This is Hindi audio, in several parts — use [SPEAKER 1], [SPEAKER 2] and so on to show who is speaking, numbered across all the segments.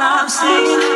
[SPEAKER 1] I've seen.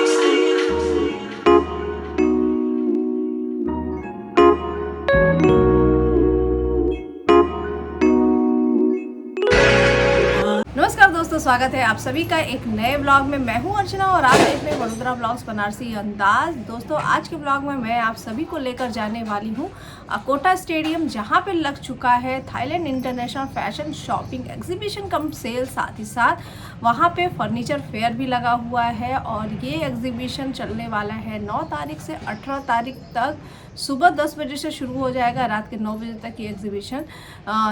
[SPEAKER 2] नमस्कार दोस्तों, स्वागत है आप सभी का एक नए ब्लॉग में। मैं हूं अर्चना और आप देख रहे हैं वडोदरा ब्लॉग्स बनारसी अंदाज। दोस्तों, आज के ब्लॉग में मैं आप सभी को लेकर जाने वाली हूं अकोटा स्टेडियम, जहां पे लग चुका है Thailand international fashion shopping exhibition cum sale. साथ ही साथ वहां पे फर्नीचर फेयर भी लगा हुआ है और ये एग्जीबिशन चलने वाला है 9 तारीख से 18 तारीख तक। सुबह 10 बजे से शुरू हो जाएगा, रात के 9 बजे तक ये एग्जीबिशन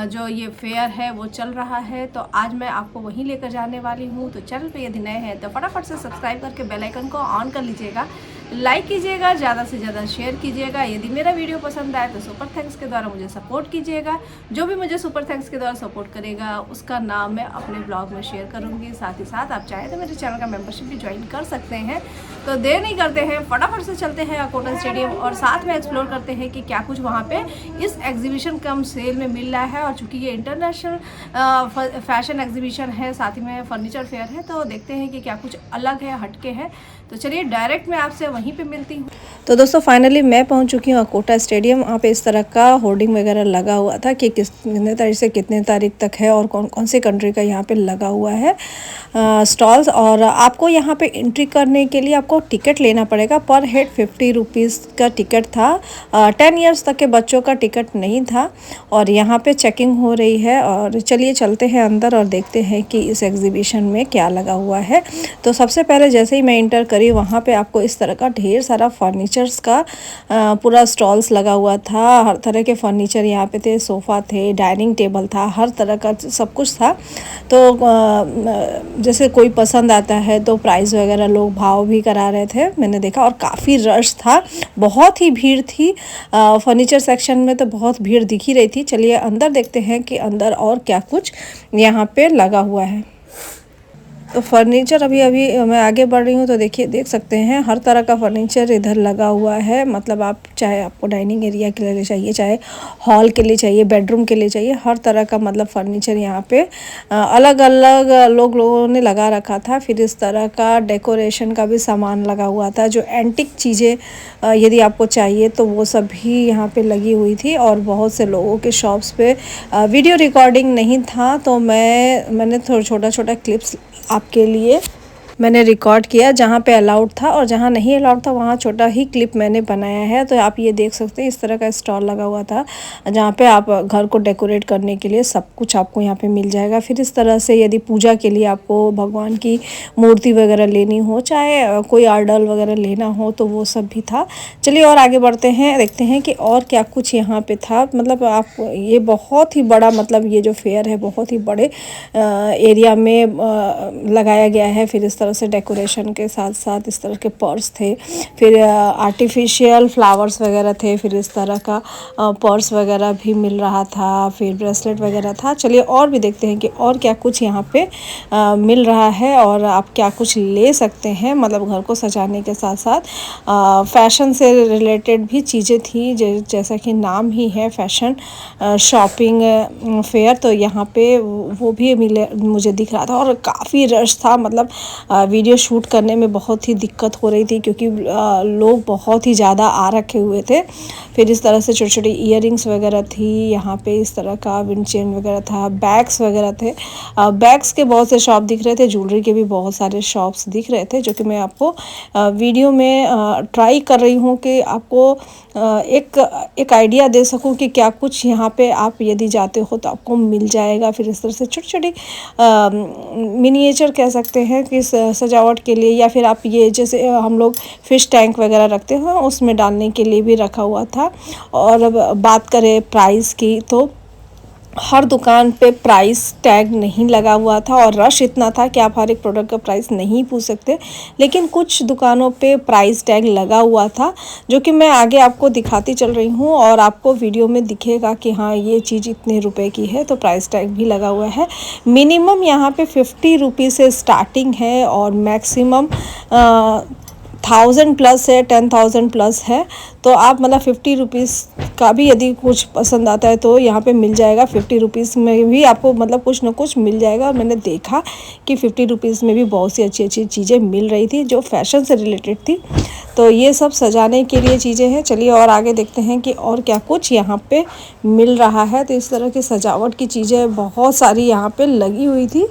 [SPEAKER 2] जो ये फेयर है वो चल रहा है। तो आज मैं आपको वहीं लेकर जाने वाली हूँ। तो चैनल पे यदि नए हैं तो फटाफट से सब्सक्राइब करके बेल आइकन को ऑन कर लीजिएगा, लाइक कीजिएगा, ज़्यादा से ज़्यादा शेयर कीजिएगा। यदि मेरा वीडियो पसंद आए तो सुपर थैंक्स के द्वारा मुझे सपोर्ट कीजिएगा। जो भी मुझे सुपर थैंक्स के द्वारा सपोर्ट करेगा उसका नाम मैं अपने ब्लॉग में शेयर करूँगी। साथ ही साथ आप चाहें तो मेरे चैनल का मेंबरशिप भी ज्वाइन कर सकते हैं। तो देर नहीं करते हैं, फटाफट से चलते हैं अकोटा स्टेडियम और साथ में एक्सप्लोर करते हैं कि क्या कुछ वहाँ पे इस एग्जीबिशन कम सेल में मिल रहा है। और चूँकि ये इंटरनेशनल फैशन एग्जीबिशन है, साथ ही में फर्नीचर फेयर है, तो देखते हैं कि क्या कुछ अलग है, हटके है। तो चलिए डायरेक्ट मैं आपसे वहीं पे मिलती हूँ। तो दोस्तों, फाइनली मैं पहुंच चुकी हूँ अकोटा स्टेडियम। वहाँ पे इस तरह का होर्डिंग वगैरह लगा हुआ था कि कितने तारीख से कितने तारीख तक है और कौन कौन सी कंट्री का यहाँ पे लगा हुआ है स्टॉल्स। और आपको यहाँ पे एंट्री करने के लिए आपको टिकट लेना पड़ेगा। पर हेड 50 रुपीज़ का टिकट था। 10 ईयर्स तक के बच्चों का टिकट नहीं था। और यहाँ पे चेकिंग हो रही है। और चलिए चलते हैं अंदर और देखते हैं कि इस एग्जीबिशन में क्या लगा हुआ है। तो सबसे पहले जैसे ही मैं इंटर करी, वहाँ पे आपको इस तरह का ढेर सारा फर्नीचर्स का पूरा स्टॉल्स लगा हुआ था। हर तरह के फर्नीचर यहाँ पे थे, सोफ़ा थे, डाइनिंग टेबल था, हर तरह का सब कुछ था। तो जैसे कोई पसंद आता है तो प्राइस वगैरह लोग भाव भी करा रहे थे, मैंने देखा। और काफ़ी रश था, बहुत ही भीड़ थी। फर्नीचर सेक्शन में तो बहुत भीड़ दिख ही रही थी। चलिए अंदर देखते हैं कि अंदर और क्या कुछ यहाँ पे लगा हुआ है। तो फर्नीचर अभी मैं आगे बढ़ रही हूँ तो देखिए, देख सकते हैं हर तरह का फर्नीचर इधर लगा हुआ है। मतलब आप चाहे आपको डाइनिंग एरिया के लिए चाहिए, चाहे हॉल के लिए चाहिए, बेडरूम के लिए चाहिए, हर तरह का मतलब फर्नीचर यहाँ पे अलग अलग लोगों ने लगा रखा था। फिर इस तरह का डेकोरेशन का भी सामान लगा हुआ था। जो एंटिक चीज़ें यदि आपको चाहिए तो वो सब भी यहाँ पे लगी हुई थी। और बहुत से लोगों के शॉप्स पे वीडियो रिकॉर्डिंग नहीं था, तो मैंने थोड़ा छोटा छोटा क्लिप्स आपके लिए मैंने रिकॉर्ड किया। जहाँ पे अलाउड था और जहाँ नहीं अलाउड था वहाँ छोटा ही क्लिप मैंने बनाया है। तो आप ये देख सकते हैं, इस तरह का स्टॉल लगा हुआ था जहाँ पे आप घर को डेकोरेट करने के लिए सब कुछ आपको यहाँ पे मिल जाएगा। फिर इस तरह से यदि पूजा के लिए आपको भगवान की मूर्ति वगैरह लेनी हो, चाहे कोई आर्डल वगैरह लेना हो, तो वो सब भी था। चलिए और आगे बढ़ते हैं, देखते हैं कि और क्या कुछ यहाँ पे था। मतलब आप ये बहुत ही बड़ा, मतलब ये जो फेयर है बहुत ही बड़े एरिया में लगाया गया है। फिर इस तरह से डेकोरेशन के साथ साथ इस तरह के पर्स थे, फिर आर्टिफिशियल फ्लावर्स वगैरह थे, फिर इस तरह का पर्स वगैरह भी मिल रहा था, फिर ब्रेसलेट वगैरह था। चलिए और भी देखते हैं कि और क्या कुछ यहाँ पे मिल रहा है और आप क्या कुछ ले सकते हैं। मतलब घर को सजाने के साथ साथ फैशन से रिलेटेड भी चीज़ें थी, जैसा कि नाम ही है फैशन शॉपिंग फेयर। तो यहाँ पे वो भी मुझे दिख रहा था और काफ़ी रश था। मतलब वीडियो शूट करने में बहुत ही दिक्कत हो रही थी क्योंकि लोग बहुत ही ज़्यादा आ रखे हुए थे। फिर इस तरह से छोटी छोटी ईयरिंग्स वगैरह थी यहाँ पे, इस तरह का विंड चेन वगैरह था, बैग्स वगैरह थे। बैग्स के बहुत से शॉप दिख रहे थे, ज्वेलरी के भी बहुत सारे शॉप्स दिख रहे थे, जो कि मैं आपको वीडियो में ट्राई कर रही हूँ कि आपको एक आइडिया दे सकूँ कि क्या कुछ यहाँ पे आप यदि जाते हो तो आपको मिल जाएगा। फिर इस तरह से छोटी छोटी मिनिएचर कह सकते हैं कि सजावट के लिए, या फिर आप ये जैसे हम लोग फिश टैंक वगैरह रखते हैं उसमें डालने के लिए भी रखा हुआ था। और अब बात करें प्राइस की, तो हर दुकान पे प्राइस टैग नहीं लगा हुआ था और रश इतना था कि आप हर एक प्रोडक्ट का प्राइस नहीं पूछ सकते। लेकिन कुछ दुकानों पे प्राइस टैग लगा हुआ था, जो कि मैं आगे आपको दिखाती चल रही हूँ और आपको वीडियो में दिखेगा कि हाँ ये चीज़ इतने रुपए की है, तो प्राइस टैग भी लगा हुआ है। मिनिमम यहाँ पे 50 रुपीज़ से स्टार्टिंग है और मैक्सिमम 1000 प्लस है, 10,000 प्लस है। तो आप मतलब 50 रुपीज़ का भी यदि कुछ पसंद आता है तो यहाँ पे मिल जाएगा। 50 रुपीज़ में भी आपको मतलब कुछ ना कुछ मिल जाएगा। और मैंने देखा कि 50 रुपीज़ में भी बहुत सी अच्छी अच्छी चीज़ें मिल रही थी जो फैशन से रिलेटेड थी। तो ये सब सजाने के लिए चीज़ें हैं। चलिए और आगे देखते हैं कि और क्या कुछ यहाँ पे मिल रहा है। तो इस तरह की सजावट की चीज़ें बहुत सारी यहाँ पे लगी हुई थी।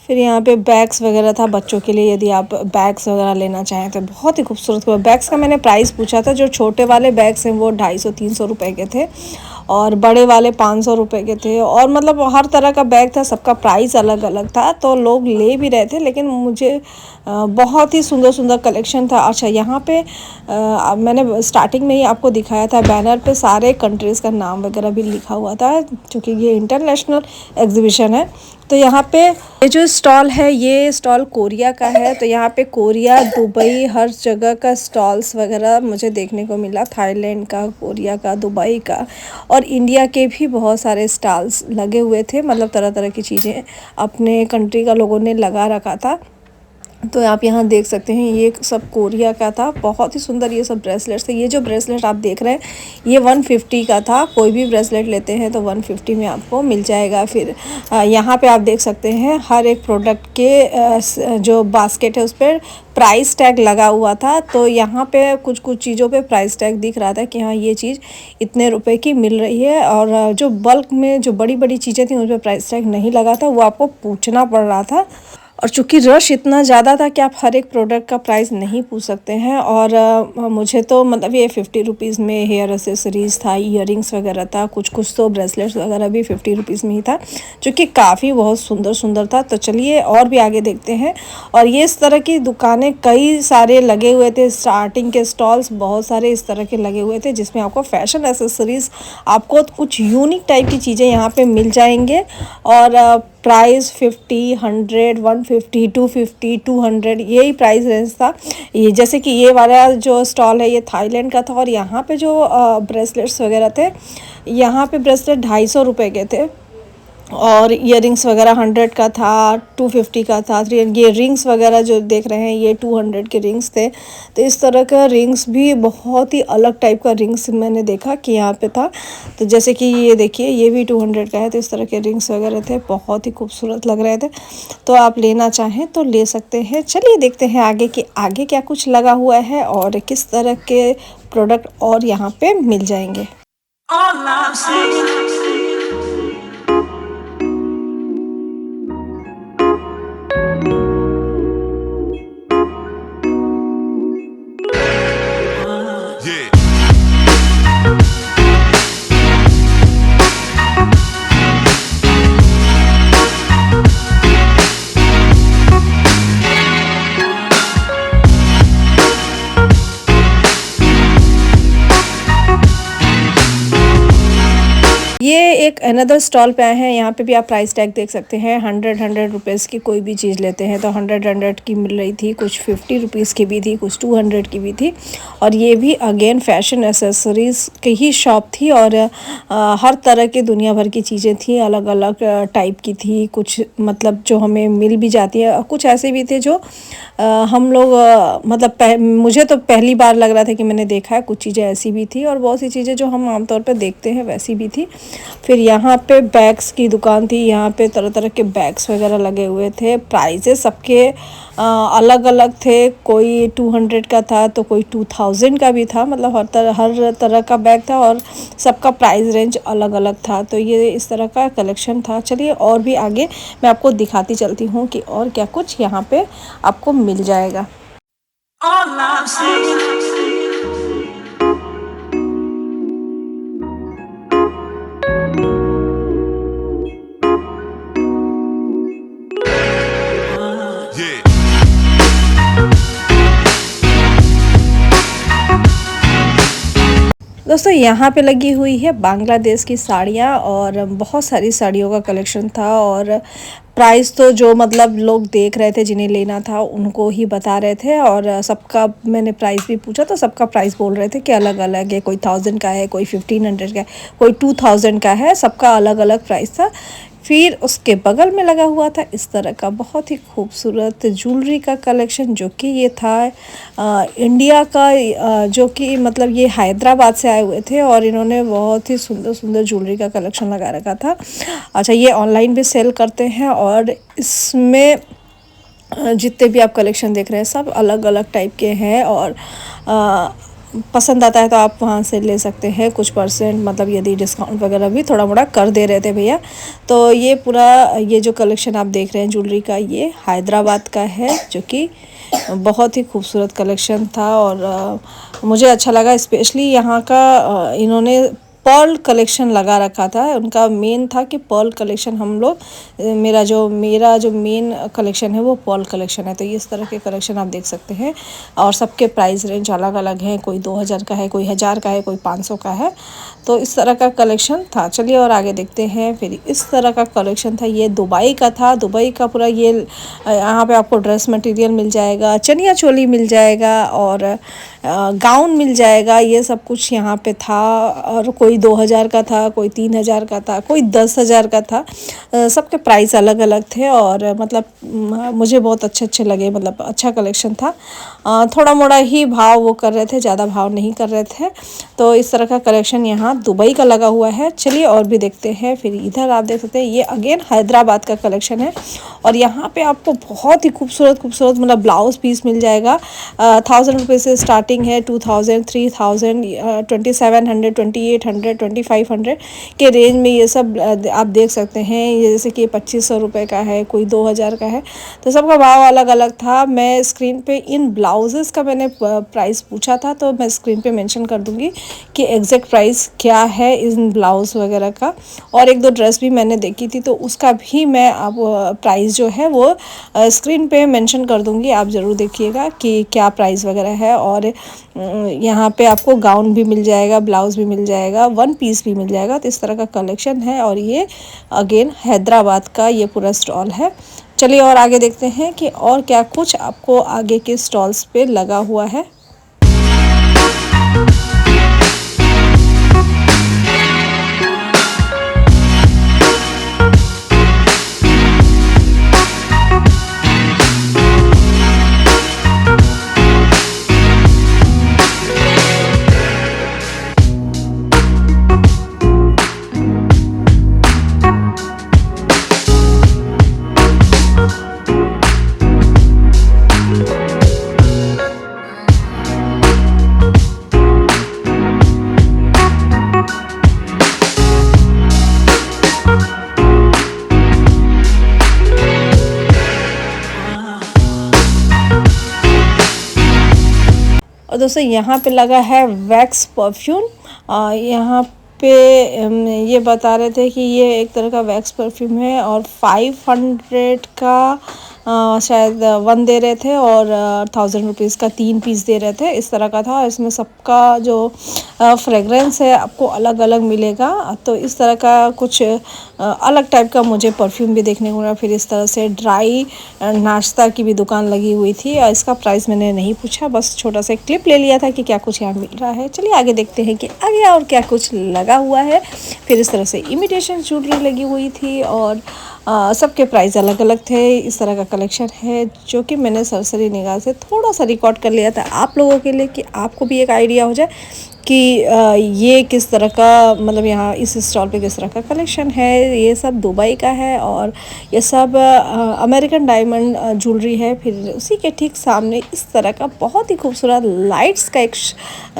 [SPEAKER 2] फिर यहाँ पे बैग्स वगैरह था बच्चों के लिए, यदि आप बैग्स वगैरह लेना चाहें तो बहुत ही खूबसूरत बैग्स का मैंने प्राइस पूछा था। जो छोटे वाले बैग्स हैं वो 250-300 रुपये के थे और बड़े वाले 500 रुपये के थे। और मतलब हर तरह का बैग था, सबका प्राइस अलग अलग था। तो लोग ले भी रहे थे, लेकिन मुझे बहुत ही सुंदर सुंदर कलेक्शन था। अच्छा, यहाँ पे मैंने स्टार्टिंग में ही आपको दिखाया था बैनर पे सारे कंट्रीज़ का नाम वगैरह भी लिखा हुआ था, क्योंकि ये इंटरनेशनल एग्जीबिशन है। तो यहाँ पे ये जो स्टॉल है ये स्टॉल कोरिया का है। तो यहाँ पे कोरिया, दुबई, हर जगह का स्टॉल्स वगैरह मुझे देखने को मिला। थाईलैंड का, कोरिया का, दुबई का और इंडिया के भी बहुत सारे स्टॉल्स लगे हुए थे। मतलब तरह तरह की चीज़ें अपने कंट्री का लोगों ने लगा रखा था। तो आप यहाँ देख सकते हैं ये सब कोरिया का था। बहुत ही सुंदर ये सब ब्रेसलेट्स थे। ये जो ब्रेसलेट आप देख रहे हैं ये 150 का था। कोई भी ब्रेसलेट लेते हैं तो 150 में आपको मिल जाएगा। फिर यहाँ पे आप देख सकते हैं हर एक प्रोडक्ट के जो बास्केट है उस पर प्राइस टैग लगा हुआ था। तो यहाँ पे कुछ कुछ चीज़ों पे प्राइस टैग दिख रहा था कि हाँ ये चीज़ इतने रुपए की मिल रही है। और जो बल्क में जो बड़ी बड़ी चीज़ें थी उस पर प्राइस टैग नहीं लगा था, वो आपको पूछना पड़ रहा था। और चूँकि रश इतना ज़्यादा था कि आप हर एक प्रोडक्ट का प्राइस नहीं पूछ सकते हैं। और मुझे तो मतलब ये 50 रुपीज़ में हेयर एक्सेसरीज़ था, ईयरिंग्स वगैरह था, कुछ कुछ तो ब्रेसलेट्स वगैरह भी 50 रुपीज़ में ही था, जो कि काफ़ी बहुत सुंदर सुंदर था। तो चलिए और भी आगे देखते हैं। और ये इस तरह की दुकानें कई सारे लगे हुए थे। स्टार्टिंग के स्टॉल्स बहुत सारे इस तरह के लगे हुए थे, जिसमें आपको फैशन एक्सेसरीज़, आपको कुछ यूनिक टाइप की चीज़ें यहाँ पर मिल जाएंगे। और प्राइस 50, 100, 150, 250, 200 यही प्राइस रेंज था। ये जैसे कि ये वाला जो स्टॉल है ये थाईलैंड का था। और यहाँ पे जो ब्रेसलेट्स वगैरह थे, यहाँ पे ब्रेसलेट 250 रुपये के थे। और इयरिंग्स वगैरह 100 का था, 250 का था। ये रिंग्स वगैरह जो देख रहे हैं ये 200 के रिंग्स थे। तो इस तरह का रिंग्स भी बहुत ही अलग टाइप का रिंग्स मैंने देखा कि यहाँ पे था। तो जैसे कि ये देखिए ये भी 200 का है। तो इस तरह के रिंग्स वगैरह थे, बहुत ही खूबसूरत लग रहे थे। तो आप लेना चाहें तो ले सकते हैं। चलिए देखते हैं आगे कि आगे क्या कुछ लगा हुआ है और किस तरह के प्रोडक्ट और यहाँ पे मिल जाएंगे। ये एक अनदर स्टॉल पे आए हैं। यहाँ पे भी आप प्राइस टैग देख सकते हैं। 100 रुपीज़ की कोई भी चीज़ लेते हैं तो 100 की मिल रही थी, कुछ 50 रुपीज़ की भी थी, कुछ 200 की भी थी। और ये भी अगेन फैशन एसेसरीज़ की ही शॉप थी। और हर तरह के दुनिया भर की चीज़ें थी, अलग अलग टाइप की थी। कुछ मतलब जो हमें मिल भी जाती है, कुछ ऐसे भी थे जो हम लोग मतलब मुझे तो पहली बार लग रहा था कि मैंने देखा है। कुछ चीज़ें ऐसी भी थी और बहुत सी चीज़ें जो हम आमतौर पर देखते हैं वैसी भी थी। फिर फिर यहाँ पे बैग्स की दुकान थी, यहाँ पे तरह तरह के बैग्स वगैरह लगे हुए थे। प्राइजेस सबके अलग अलग थे, कोई 200 का था तो कोई 2000 का भी था, मतलब हर तरह का बैग था और सबका प्राइस रेंज अलग अलग था। तो ये इस तरह का कलेक्शन था। चलिए और भी आगे मैं आपको दिखाती चलती हूँ कि और क्या कुछ यहाँ पे आपको मिल जाएगा। दोस्तों यहाँ पे लगी हुई है बांग्लादेश की साड़ियाँ और बहुत सारी साड़ियों का कलेक्शन था। और प्राइस तो जो मतलब लोग देख रहे थे जिन्हें लेना था उनको ही बता रहे थे, और सबका मैंने प्राइस भी पूछा तो सबका प्राइस बोल रहे थे कि अलग अलग है, कोई 1000 का है, कोई 1500 का है, कोई 2000 का है, सबका अलग अलग प्राइस था। फिर उसके बगल में लगा हुआ था इस तरह का बहुत ही खूबसूरत ज्वेलरी का कलेक्शन, जो कि ये था इंडिया का, जो कि मतलब ये हैदराबाद से आए हुए थे और इन्होंने बहुत ही सुंदर सुंदर ज्वेलरी का कलेक्शन लगा रखा था। अच्छा, ये ऑनलाइन भी सेल करते हैं और इसमें जितने भी आप कलेक्शन देख रहे हैं सब अलग अलग टाइप के हैं, और पसंद आता है तो आप वहाँ से ले सकते हैं। कुछ परसेंट मतलब यदि डिस्काउंट वगैरह भी थोड़ा मोड़ा कर दे रहे थे भैया। तो ये पूरा ये जो कलेक्शन आप देख रहे हैं ज्वेलरी का, ये हैदराबाद का है, जो कि बहुत ही खूबसूरत कलेक्शन था और मुझे अच्छा लगा। स्पेशली यहाँ का इन्होंने पर्ल कलेक्शन लगा रखा था। उनका मेन था कि पर्ल कलेक्शन हम लोग, मेरा जो मेन कलेक्शन है वो पर्ल कलेक्शन है। तो ये इस तरह के कलेक्शन आप देख सकते हैं और सबके प्राइस रेंज अलग अलग हैं, कोई 2000 का है, कोई 1000 का है, कोई 500 का है। तो इस तरह का कलेक्शन था। चलिए और आगे देखते हैं। फिर इस तरह का कलेक्शन था, ये दुबई का था। दुबई का पूरा ये यहाँ पे आपको ड्रेस मटेरियल मिल जाएगा, चनिया चोली मिल जाएगा और गाउन मिल जाएगा, ये सब कुछ यहाँ पे था। और कोई 2000 का था, कोई 3000 का था, कोई 10,000 का था। सबके प्राइस अलग अलग थे और मतलब मुझे बहुत अच्छे लगे, मतलब अच्छा कलेक्शन था। थोड़ा मोड़ा ही भाव वो कर रहे थे, ज़्यादा भाव नहीं कर रहे थे। तो इस तरह का कलेक्शन यहाँ दुबई का लगा हुआ है। चलिए और भी देखते हैं। फिर इधर आप देख सकते हैं, ये अगेन हैदराबाद का कलेक्शन है और यहाँ पे आपको बहुत ही खूबसूरत मतलब ब्लाउज़ पीस मिल जाएगा। 1000 रुपये से स्टार्टिंग है, 2000, 3000, 2700, 2800, 2500 के रेंज में ये सब आप देख सकते हैं। ये जैसे कि 2500 रुपये का है, कोई 2000 का है, तो सबका भाव अलग अलग था। मैं स्क्रीन पे इन ब्लाउजेस का मैंने प्राइस पूछा था, तो मैं स्क्रीन पे मेंशन कर दूंगी कि एग्जैक्ट प्राइस क्या है इन ब्लाउज़ वगैरह का। और एक दो ड्रेस भी मैंने देखी थी तो उसका भी मैं आप प्राइस जो है वो स्क्रीन पे मेंशन कर दूंगी, आप ज़रूर देखिएगा कि क्या प्राइस वगैरह है। और यहाँ पे आपको गाउन भी मिल जाएगा, ब्लाउज़ भी मिल जाएगा, वन पीस भी मिल जाएगा। तो इस तरह का कलेक्शन है और ये अगेन हैदराबाद का ये पूरा स्टॉल है। चलिए और आगे देखते हैं कि और क्या कुछ आपको आगे के स्टॉल्स पे लगा हुआ है। और दोस्तों यहाँ पे लगा है वैक्स परफ्यूम। यहाँ पे ये बता रहे थे कि ये एक तरह का वैक्स परफ्यूम है और 500 का शायद 1 दे रहे थे और 1000 रुपीज़ का 3 पीस दे रहे थे, इस तरह का था। इसमें सबका जो फ्रेगरेंस है आपको अलग अलग मिलेगा। तो इस तरह का कुछ अलग टाइप का मुझे परफ्यूम भी देखने को मिला। फिर इस तरह से ड्राई नाश्ता की भी दुकान लगी हुई थी और इसका प्राइस मैंने नहीं पूछा, बस छोटा सा क्लिप ले लिया था कि क्या कुछ यहाँ मिल रहा है। चलिए आगे देखते हैं कि आगे और क्या कुछ लगा हुआ है। फिर इस तरह से इमिटेशन ज्वेलरी लगी हुई थी और सबके प्राइस अलग अलग थे। इस तरह का कलेक्शन है जो कि मैंने सरसरी निगाह से थोड़ा सा रिकॉर्ड कर लिया था आप लोगों के लिए, कि आपको भी एक आइडिया हो जाए कि ये किस तरह का मतलब यहाँ इस स्टॉल पे किस तरह का कलेक्शन है। ये सब दुबई का है और ये सब अमेरिकन डायमंड ज्वेलरी है। फिर उसी के ठीक सामने इस तरह का बहुत ही खूबसूरत लाइट्स का एक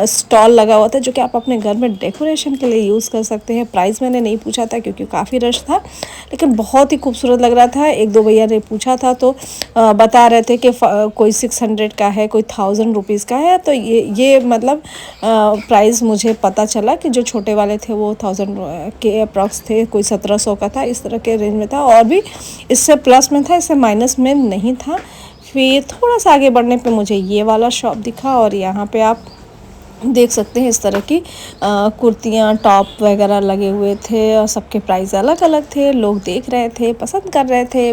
[SPEAKER 2] स्टॉल लगा हुआ था, जो कि आप अपने घर में डेकोरेशन के लिए यूज़ कर सकते हैं। प्राइस मैंने नहीं पूछा था क्योंकि काफ़ी रश था, लेकिन बहुत ही खूबसूरत लग रहा था। एक दो भैया ने पूछा था तो बता रहे थे कि कोई 600 का है, कोई 1000 रुपीज़ का है। तो ये मतलब प्राइस मुझे पता चला कि जो छोटे वाले थे वो 1000 के अप्रॉक्स थे, कोई 1700 का था, इस तरह के रेंज में था। और भी इससे प्लस में था, इससे माइनस में नहीं था। फिर थोड़ा सा आगे बढ़ने पे मुझे ये वाला शॉप दिखा और यहाँ पे आप देख सकते हैं इस तरह की कुर्तियाँ टॉप वगैरह लगे हुए थे और सबके प्राइस अलग अलग थे। लोग देख रहे थे, पसंद कर रहे थे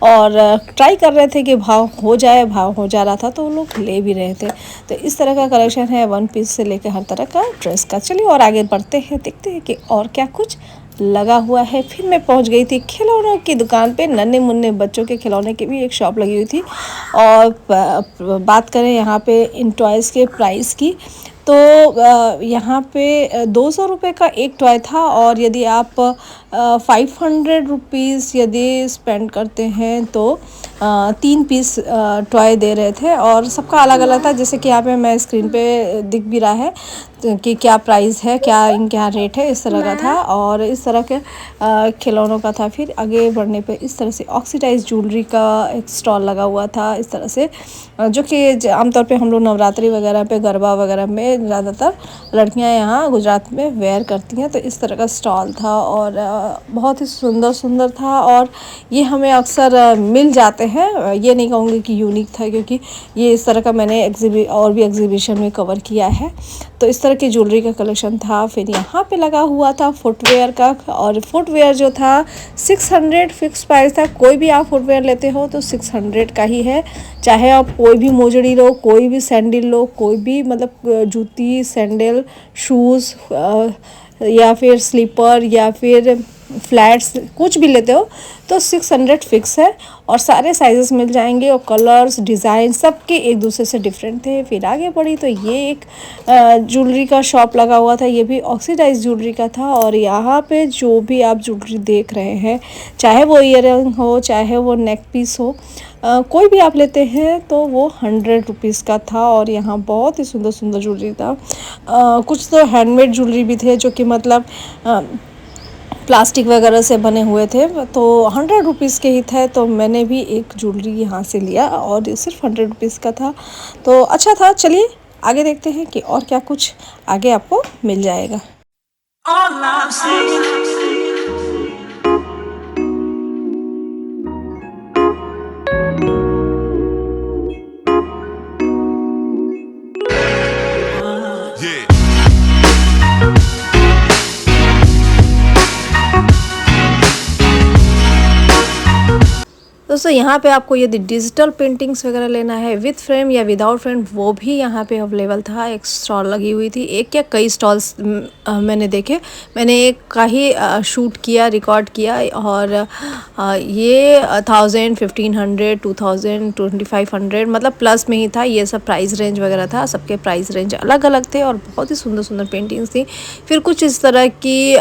[SPEAKER 2] और ट्राई कर रहे थे कि भाव हो जाए। भाव हो जा रहा था तो वो लोग ले भी रहे थे। तो इस तरह का कलेक्शन है, वन पीस से लेकर हर तरह का ड्रेस का। चलिए और आगे बढ़ते हैं, देखते हैं कि और क्या कुछ लगा हुआ है। फिर मैं पहुंच गई थी खिलौनों की दुकान पे। नन्हे मुन्ने बच्चों के खिलौने की भी एक शॉप लगी हुई थी। और बात करें यहाँ पे इन टॉयज़ के प्राइस की, तो यहाँ पे 200 रुपये का एक टॉय था। और यदि आप 500 रुपीज़ यदि स्पेंड करते हैं तो 3 पीस टॉय दे रहे थे और सबका अलग अलग था। जैसे कि यहाँ पे मैं स्क्रीन पे दिख भी रहा है कि क्या प्राइस है, क्या इनके यहाँ रेट है, इस तरह का था। और इस तरह के खिलौनों का था। फिर आगे बढ़ने पे इस तरह से ऑक्सीडाइज ज्वेलरी का एक स्टॉल लगा हुआ था इस तरह से, जो कि आमतौर पे हम लोग नवरात्रि वगैरह पे, गरबा वगैरह में ज़्यादातर लड़कियां यहाँ गुजरात में वेयर करती हैं। तो इस तरह का स्टॉल था और बहुत ही सुंदर सुंदर था। और ये हमें अक्सर मिल जाते हैं, ये नहीं कहूँगी कि यूनिक था क्योंकि ये इस तरह का मैंने और भी एग्जीबिशन में कवर किया है। तो इस तरह की ज्वेलरी का कलेक्शन था। फिर यहाँ पे लगा हुआ था फुटवेयर का, और फुटवेयर जो था 600 फिक्स प्राइस था। कोई भी आप फुटवेयर लेते हो तो 600 का ही है, चाहे आप कोई भी मोजड़ी लो, कोई भी सैंडल लो, कोई भी मतलब जूती, सैंडल, शूज़ या फिर स्लीपर या फिर फ्लैट्स कुछ भी लेते हो तो 600 फिक्स है। और सारे साइजेस मिल जाएंगे और कलर्स, डिज़ाइन सबके एक दूसरे से डिफरेंट थे। फिर आगे बढ़ी तो ये एक ज्वेलरी का शॉप लगा हुआ था, ये भी ऑक्सीडाइज ज्वेलरी का था। और यहाँ पे जो भी आप ज्वेलरी देख रहे हैं, चाहे वो ईयररिंग हो, चाहे वो नेक पीस हो, कोई भी आप लेते हैं तो वो 100 रुपीज़ का था। और यहाँ बहुत ही सुंदर सुंदर ज्वेलरी था। कुछ तो हैंडमेड ज्वेलरी भी थे जो कि मतलब प्लास्टिक वगैरह से बने हुए थे। तो 100 रुपीज़ के ही थे। तो मैंने भी एक ज्वेलरी यहाँ से लिया और ये सिर्फ 100 रुपीज़ का था, तो अच्छा था। चलिए आगे देखते हैं कि और क्या कुछ आगे आपको मिल जाएगा। दोस्तों यहाँ पे आपको यदि डिजिटल पेंटिंग्स वगैरह लेना है विद फ्रेम या विदाउट फ्रेम, वो भी यहाँ पे अवेलेबल था। एक स्टॉल लगी हुई थी, एक या कई स्टॉल्स मैंने देखे। मैंने एक का ही शूट किया, रिकॉर्ड किया। और ये 1000, 1500, 2000, 2500 मतलब प्लस में ही था। ये सब प्राइस रेंज वगैरह था, सबके प्राइस रेंज अलग अलग थे और बहुत ही सुंदर सुंदर पेंटिंग्स थी। फिर कुछ इस तरह की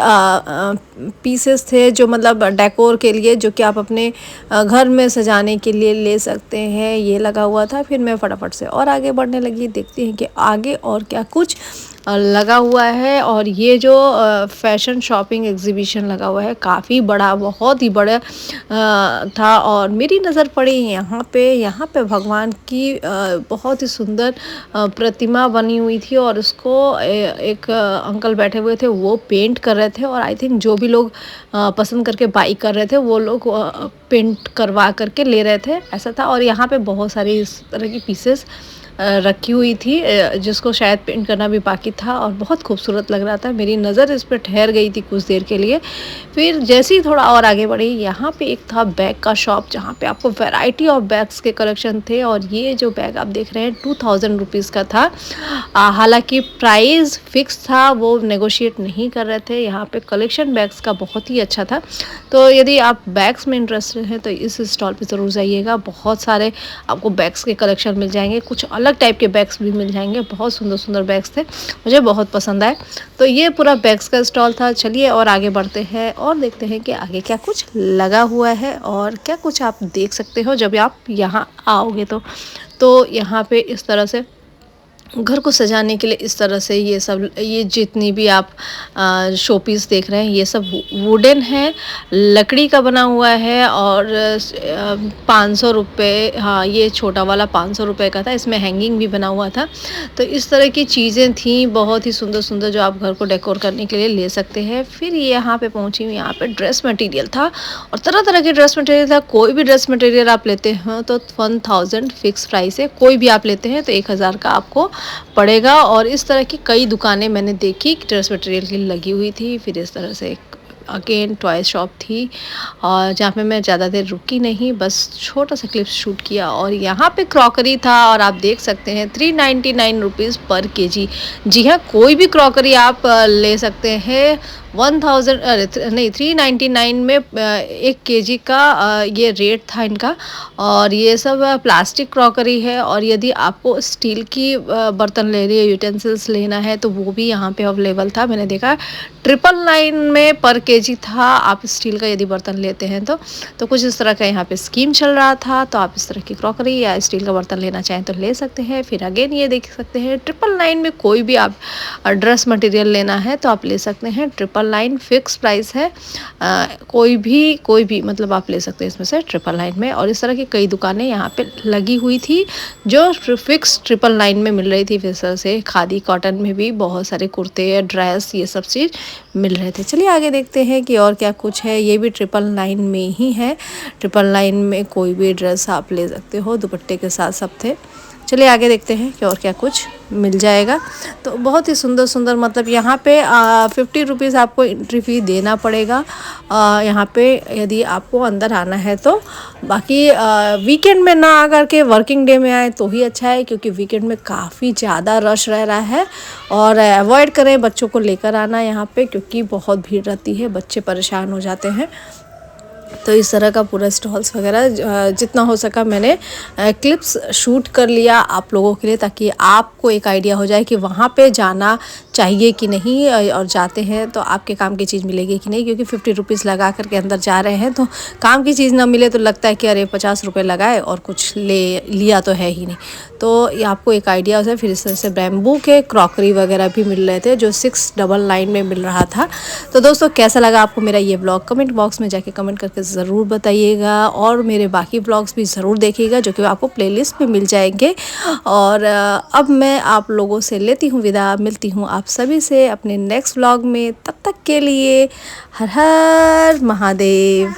[SPEAKER 2] पीसेस थे जो मतलब डेकोर के लिए, जो कि आप अपने घर में सजाने के लिए ले सकते हैं, ये लगा हुआ था। फिर मैं फटाफट से और आगे बढ़ने लगी, देखते हैं कि आगे और क्या कुछ लगा हुआ है। और ये जो फैशन शॉपिंग एग्जीबिशन लगा हुआ है काफ़ी बड़ा, बहुत ही बड़ा था। और मेरी नज़र पड़ी यहाँ पे भगवान की बहुत ही सुंदर प्रतिमा बनी हुई थी और उसको एक अंकल बैठे हुए थे, वो पेंट कर रहे थे। और आई थिंक जो भी लोग पसंद करके बाई कर रहे थे वो लोग पेंट करवा करके ले रहे थे, ऐसा था। और यहाँ पे बहुत सारी इस तरह की पीसेस रखी हुई थी जिसको शायद पेंट करना भी बाकी था और बहुत खूबसूरत लग रहा था। मेरी नज़र इस पर ठहर गई थी कुछ देर के लिए। फिर जैसे ही थोड़ा और आगे बढ़ी, यहाँ पे एक था बैग का शॉप, जहाँ पे आपको वैरायटी ऑफ बैग्स के कलेक्शन थे। और ये जो बैग आप देख रहे हैं 2000 रुपीज़ का था। हालांकि प्राइस फिक्स था, वो नेगोशिएट नहीं कर रहे थे। यहाँ पे कलेक्शन बैग्स का बहुत ही अच्छा था। तो यदि आप बैग्स में इंटरेस्टेड हैं तो इस स्टॉल पे ज़रूर जाइएगा। बहुत सारे आपको बैग्स के कलेक्शन मिल जाएंगे, कुछ अलग अलग टाइप के बैग्स भी मिल जाएंगे। बहुत सुंदर सुंदर बैग्स थे, मुझे बहुत पसंद आए। तो ये पूरा बैग्स का स्टॉल था। चलिए और आगे बढ़ते हैं और देखते हैं कि आगे क्या कुछ लगा हुआ है और क्या कुछ आप देख सकते हो जब आप यहाँ आओगे। तो यहाँ पे इस तरह से घर को सजाने के लिए इस तरह से ये जितनी भी आप शोपीस देख रहे हैं ये सब वुडन है, लकड़ी का बना हुआ है। और 500 रुपये, हाँ ये छोटा वाला 500 रुपये का था। इसमें हैंगिंग भी बना हुआ था। तो इस तरह की चीज़ें थी बहुत ही सुंदर सुंदर जो आप घर को डेकोर करने के लिए ले सकते हैं। फिर यहाँ पे पहुँची हूँ, यहाँ पे ड्रेस मटेरियल था और तरह तरह के ड्रेस मटेरियल था। कोई भी ड्रेस मटेरियल आप लेते हो तो 1000 फिक्स प्राइस है। कोई भी आप लेते हैं तो 1000 का आपको पड़ेगा। और इस तरह की कई दुकानें मैंने देखी ड्रेस मटेरियल की लगी हुई थी। फिर इस तरह से अगेन टॉय शॉप थी और जहाँ पे मैं ज़्यादा देर रुकी नहीं, बस छोटा सा क्लिप शूट किया। और यहाँ पे क्रॉकरी था और आप देख सकते हैं 399 रुपीज़ पर केजी। जी हाँ, कोई भी क्रॉकरी आप ले सकते हैं। 399 में 1 केजी का ये रेट था इनका। और ये सब प्लास्टिक क्रॉकरी है। और यदि आपको स्टील की बर्तन ले रही है, यूटेंसिल्स लेना है तो वो भी यहाँ पे अवेलेबल था। मैंने देखा 999 में पर केजी था। आप स्टील का यदि बर्तन लेते हैं तो कुछ इस तरह का यहाँ पे स्कीम चल रहा था। तो आप इस तरह की क्रॉकरी या स्टील का बर्तन लेना चाहें तो ले सकते हैं। फिर अगेन ये देख सकते हैं 999 में कोई भी आप ड्रेस मटेरियल लेना है तो आप ले सकते हैं। 999 फिक्स प्राइस है। कोई भी मतलब आप ले सकते हैं इसमें से 999 में। और इस तरह की कई दुकानें यहाँ पे लगी हुई थी जो फिक्स 999 में मिल रही थी। इस तरह से खादी कॉटन में भी बहुत सारे कुर्ते, ड्रेस, ये सब चीज़ मिल रहे थे। चलिए आगे देखते हैं कि और क्या कुछ है। ये भी 999 में ही है। 999 में कोई भी ड्रेस आप ले सकते हो, दुपट्टे के साथ सब थे। चलिए आगे देखते हैं कि और क्या कुछ मिल जाएगा। तो बहुत ही सुंदर सुंदर, मतलब यहाँ पे 50 रुपीज़ आपको एंट्री फ़ी देना पड़ेगा यहाँ पे यदि आपको अंदर आना है तो। बाकी वीकेंड में ना आकर के वर्किंग डे में आए तो ही अच्छा है, क्योंकि वीकेंड में काफ़ी ज़्यादा रश रह रहा है। और अवॉइड करें बच्चों को लेकर आना यहाँ पे, क्योंकि बहुत भीड़ रहती है, बच्चे परेशान हो जाते हैं। तो इस तरह का पूरा स्टॉल्स वगैरह जितना हो सका मैंने क्लिप्स शूट कर लिया आप लोगों के लिए, ताकि आपको एक आइडिया हो जाए कि वहाँ पे जाना चाहिए कि नहीं, और जाते हैं तो आपके काम की चीज़ मिलेगी कि नहीं। क्योंकि 50 रुपीज़ लगा करके अंदर जा रहे हैं तो काम की चीज़ ना मिले तो लगता है कि अरे 50 रुपये लगाए और कुछ लिया तो है ही नहीं। तो ये आपको एक आइडिया हो जाए। फिर इस तरह से बैम्बू के क्रॉकरी वगैरह भी मिल रहे थे जो 699 में मिल रहा था। तो दोस्तों कैसा लगा आपको मेरा ये ब्लॉग, कमेंट बॉक्स में जाके कमेंट करके ज़रूर बताइएगा। और मेरे बाकी ब्लॉग्स भी ज़रूर देखिएगा जो कि आपको प्लेलिस्ट में मिल जाएंगे। और अब मैं आप लोगों से लेती हूँ विदा, मिलती हूँ आप सभी से अपने नेक्स्ट ब्लॉग में। तब तक के लिए हर हर महादेव।